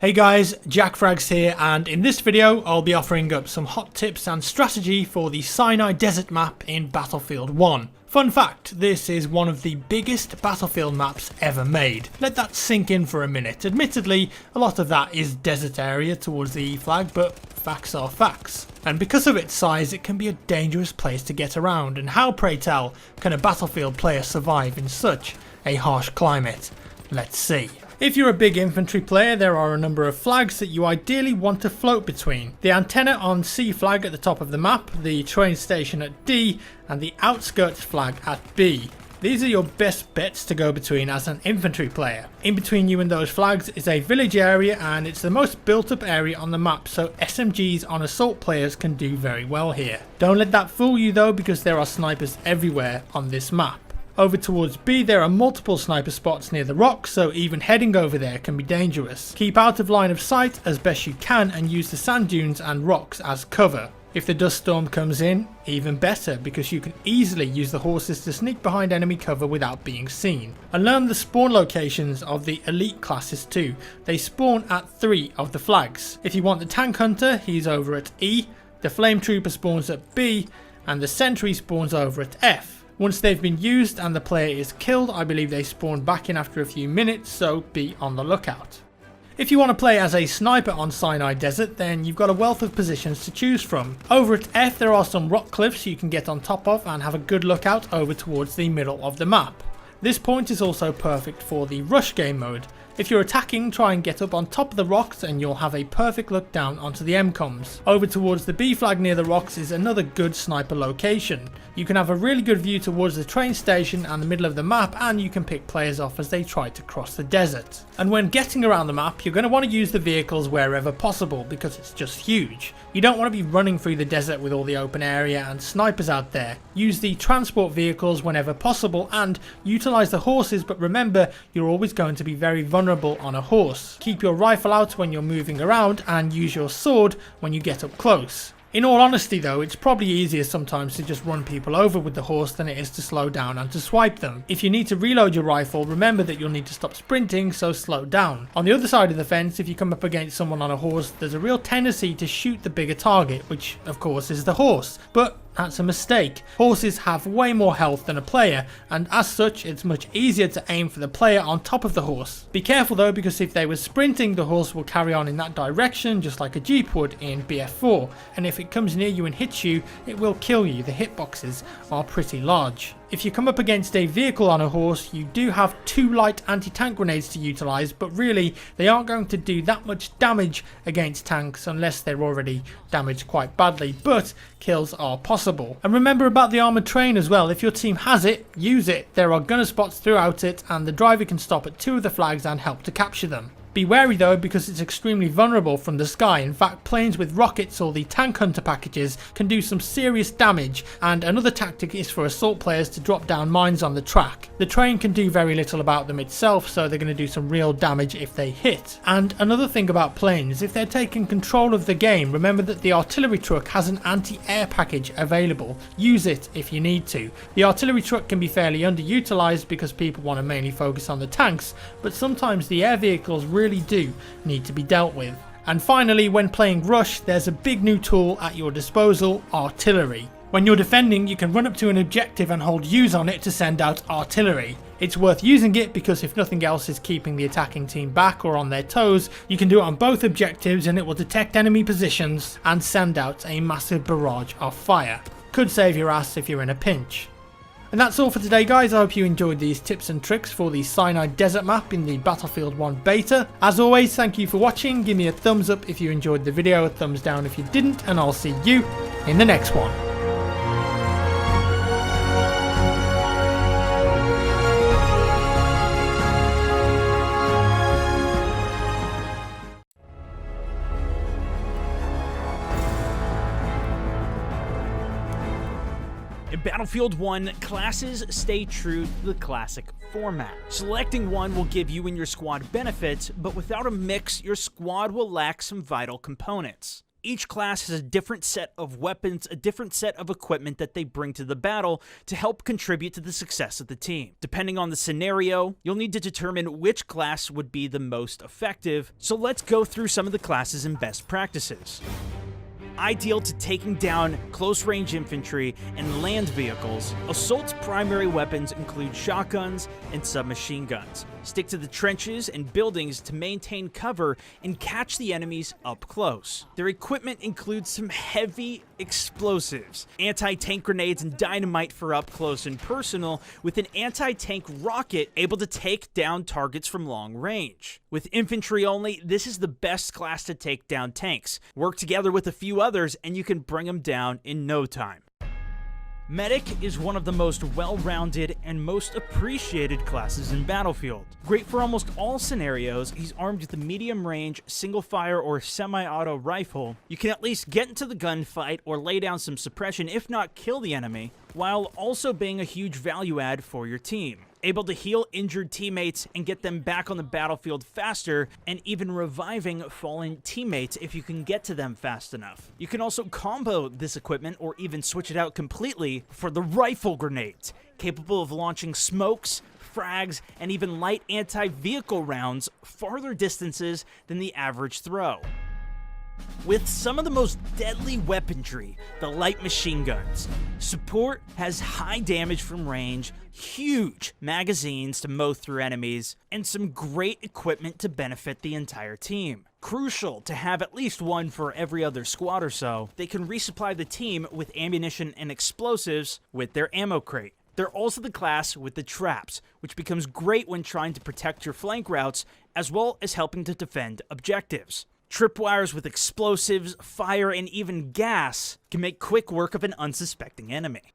Hey guys, JackFrags here, and in this video I'll be offering up some hot tips and strategy for the Sinai Desert map in Battlefield 1. Fun fact, this is one of the biggest Battlefield maps ever made. Let that sink in for a minute. Admittedly, a lot of that is desert area towards the E flag, but facts are facts. And because of its size, it can be a dangerous place to get around, and how, pray tell, can a Battlefield player survive in such a harsh climate? Let's see. If you're a big infantry player, there are a number of flags that you ideally want to float between. The antenna on C flag at the top of the map, the train station at D, and the outskirts flag at B. These are your best bets to go between as an infantry player. In between you and those flags is a village area, and it's the most built up area on the map, so SMGs on assault players can do very well here. Don't let that fool you though, because there are snipers everywhere on this map. Over towards B, there are multiple sniper spots near the rocks, so even heading over there can be dangerous. Keep out of line of sight as best you can and use the sand dunes and rocks as cover. If the dust storm comes in, even better, because you can easily use the horses to sneak behind enemy cover without being seen. And learn the spawn locations of the elite classes too. They spawn at 3 of the flags. If you want the tank hunter, he's over at E, the flame trooper spawns at B, and the sentry spawns over at F. Once they've been used and the player is killed, I believe they spawn back in after a few minutes, so be on the lookout. If you want to play as a sniper on Sinai Desert, then you've got a wealth of positions to choose from. Over at F, there are some rock cliffs you can get on top of and have a good lookout over towards the middle of the map. This point is also perfect for the rush game mode. If you're attacking, try and get up on top of the rocks and you'll have a perfect look down onto the MCOMs. Over towards the B flag near the rocks is another good sniper location. You can have a really good view towards the train station and the middle of the map, and you can pick players off as they try to cross the desert. And when getting around the map, you're going to want to use the vehicles wherever possible because it's just huge. You don't want to be running through the desert with all the open area and snipers out there. Use the transport vehicles whenever possible and utilize the horses, but remember, you're always going to be very vulnerable on a horse. Keep your rifle out when you're moving around and use your sword when you get up close. In all honesty though, it's probably easier sometimes to just run people over with the horse than it is to slow down and to swipe them. If you need to reload your rifle, remember that you'll need to stop sprinting, so slow down. On the other side of the fence, if you come up against someone on a horse, there's a real tendency to shoot the bigger target, which of course is the horse. But that's a mistake. Horses have way more health than a player, and as such it's much easier to aim for the player on top of the horse. Be careful though, because if they were sprinting, the horse will carry on in that direction just like a jeep would in BF4, and if it comes near you and hits you, it will kill you. The hitboxes are pretty large. If you come up against a vehicle on a horse, you do have 2 light anti-tank grenades to utilise, but really they aren't going to do that much damage against tanks unless they're already damaged quite badly, but kills are possible. And remember about the armoured train as well. If your team has it, use it. There are gunner spots throughout it, and the driver can stop at 2 of the flags and help to capture them. Be wary though, because it's extremely vulnerable from the sky. In fact, planes with rockets or the tank hunter packages can do some serious damage, and another tactic is for assault players to drop down mines on the track. The train can do very little about them itself, so they're going to do some real damage if they hit. And another thing about planes, if they're taking control of the game, remember that the artillery truck has an anti-air package available. Use it if you need to. The artillery truck can be fairly underutilized because people want to mainly focus on the tanks, but sometimes the air vehicles really do need to be dealt with. And finally, when playing Rush, there's a big new tool at your disposal: artillery. When you're defending, you can run up to an objective and hold U's on it to send out artillery. It's worth using it because if nothing else is keeping the attacking team back or on their toes, you can do it on both objectives and it will detect enemy positions and send out a massive barrage of fire. Could save your ass if you're in a pinch. And that's all for today guys. I hope you enjoyed these tips and tricks for the Sinai Desert map in the Battlefield 1 beta. As always, thank you for watching. Give me a thumbs up if you enjoyed the video, a thumbs down if you didn't, and I'll see you in the next one. In Battlefield 1, classes stay true to the classic format. Selecting one will give you and your squad benefits, but without a mix, your squad will lack some vital components. Each class has a different set of weapons, a different set of equipment that they bring to the battle to help contribute to the success of the team. Depending on the scenario, you'll need to determine which class would be the most effective, so let's go through some of the classes and best practices. Ideal to taking down close-range infantry and land vehicles, Assault's primary weapons include shotguns and submachine guns. Stick to the trenches and buildings to maintain cover and catch the enemies up close. Their equipment includes some heavy explosives, anti-tank grenades and dynamite for up close and personal, with an anti-tank rocket able to take down targets from long range. With infantry only, this is the best class to take down tanks. Work together with a few others and you can bring them down in no time. Medic is one of the most well-rounded and most appreciated classes in Battlefield. Great for almost all scenarios, he's armed with a medium-range, single-fire, or semi-auto rifle. You can at least get into the gunfight or lay down some suppression, if not kill the enemy, while also being a huge value add for your team. Able to heal injured teammates and get them back on the battlefield faster, and even reviving fallen teammates if you can get to them fast enough. You can also combo this equipment or even switch it out completely for the rifle grenades, capable of launching smokes, frags, and even light anti-vehicle rounds farther distances than the average throw. With some of the most deadly weaponry, the light machine guns, Support has high damage from range, huge magazines to mow through enemies, and some great equipment to benefit the entire team. Crucial to have at least one for every other squad or so. They can resupply the team with ammunition and explosives with their ammo crate. They're also the class with the traps, which becomes great when trying to protect your flank routes, as well as helping to defend objectives. Tripwires with explosives, fire, and even gas can make quick work of an unsuspecting enemy.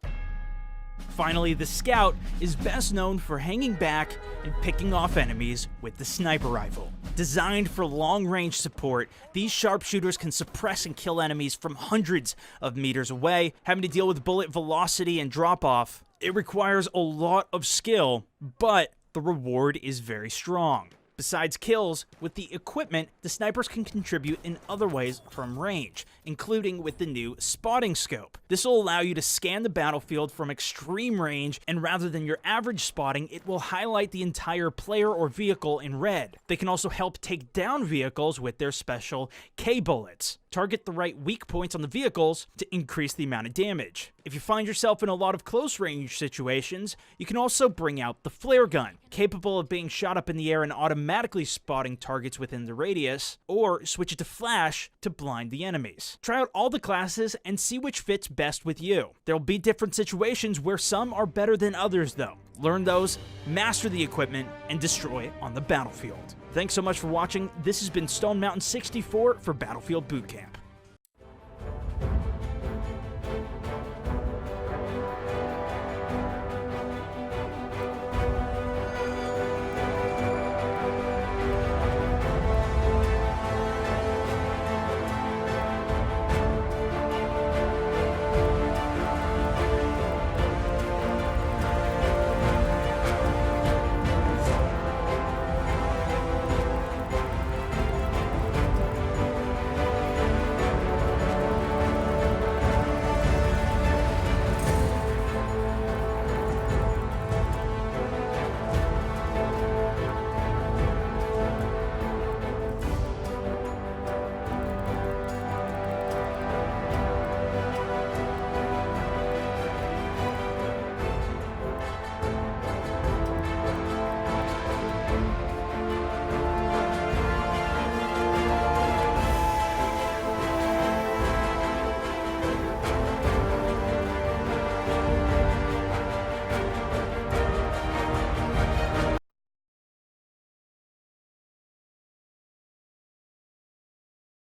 Finally, the Scout is best known for hanging back and picking off enemies with the sniper rifle. Designed for long-range support, these sharpshooters can suppress and kill enemies from hundreds of meters away, having to deal with bullet velocity and drop-off. It requires a lot of skill, but the reward is very strong. Besides kills, with the equipment, the snipers can contribute in other ways from range, including with the new spotting scope. This will allow you to scan the battlefield from extreme range, and rather than your average spotting, it will highlight the entire player or vehicle in red. They can also help take down vehicles with their special K-bullets. Target the right weak points on the vehicles to increase the amount of damage. If you find yourself in a lot of close range situations, you can also bring out the flare gun, capable of being shot up in the air and automatically spotting targets within the radius, or switch it to flash to blind the enemies. Try out all the classes and see which fits best with you. There will be different situations where some are better than others though. Learn those, master the equipment, and destroy on the battlefield. Thanks so much for watching. This has been Stone Mountain 64 for Battlefield Bootcamp.